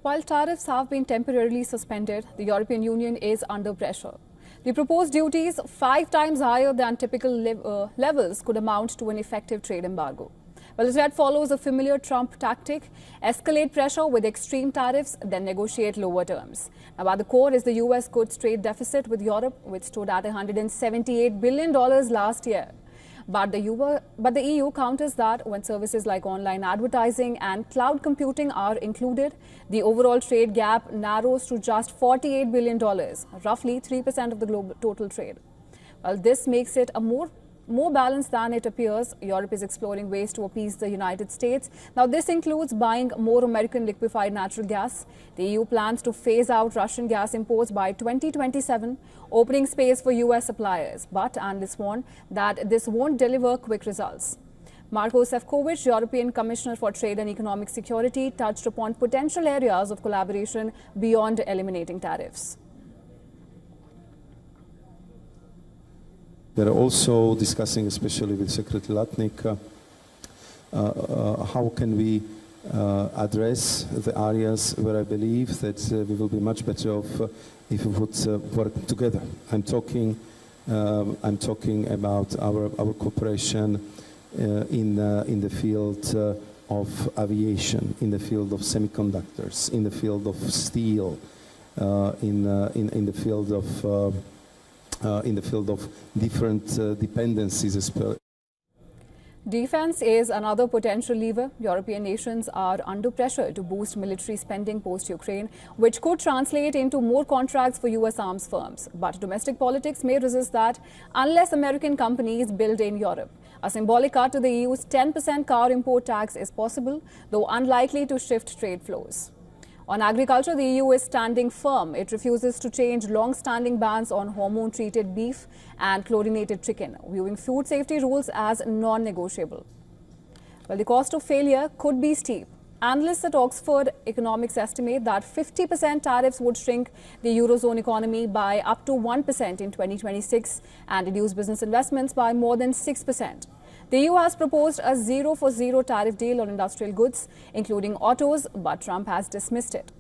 While tariffs have been temporarily suspended, the European Union is under pressure. The proposed duties, 5 times higher than typical levels, could amount to an effective trade embargo. Well, the threat follows a familiar Trump tactic: escalate pressure with extreme tariffs, then negotiate lower terms. Now, at the core is the U.S. goods trade deficit with Europe, which stood at $178 billion last year. But the EU counters that when services like online advertising and cloud computing are included, the overall trade gap narrows to just $48 billion, roughly 3% of the global total trade. Well, this makes it a more balanced than it appears. Europe is exploring ways to appease the United States. Now, this includes buying more American liquefied natural gas. The EU plans to phase out Russian gas imports by 2027, opening space for US suppliers. But analysts warn that this won't deliver quick results. Marko Sefcovic, European Commissioner for Trade and Economic Security, touched upon potential areas of collaboration beyond eliminating tariffs. They're also discussing, especially with Secretary Latnik, how can we address the areas where I believe that we will be much better off if we would work together. I'm talking about our cooperation in the field of aviation, in the field of semiconductors, in the field of steel, in the field of different dependencies as well. Defense is another potential lever. European nations are under pressure to boost military spending post-Ukraine, which could translate into more contracts for US arms firms. But domestic politics may resist that unless American companies build in Europe. A symbolic cut to the EU's 10% car import tax is possible, though unlikely to shift trade flows. On agriculture, the EU is standing firm. It refuses to change long-standing bans on hormone-treated beef and chlorinated chicken, viewing food safety rules as non-negotiable. Well, the cost of failure could be steep. Analysts at Oxford Economics estimate that 50% tariffs would shrink the Eurozone economy by up to 1% in 2026 and reduce business investments by more than 6%. The EU has proposed a zero-for-zero tariff deal on industrial goods, including autos, but Trump has dismissed it.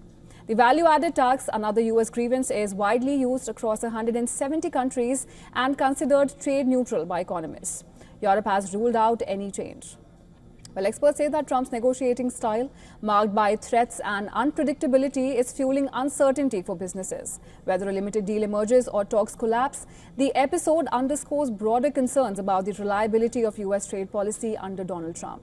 The value-added tax, another US grievance, is widely used across 170 countries and considered trade neutral by economists. Europe has ruled out any change. Well, experts say that Trump's negotiating style, marked by threats and unpredictability, is fueling uncertainty for businesses. Whether a limited deal emerges or talks collapse, the episode underscores broader concerns about the reliability of US trade policy under Donald Trump.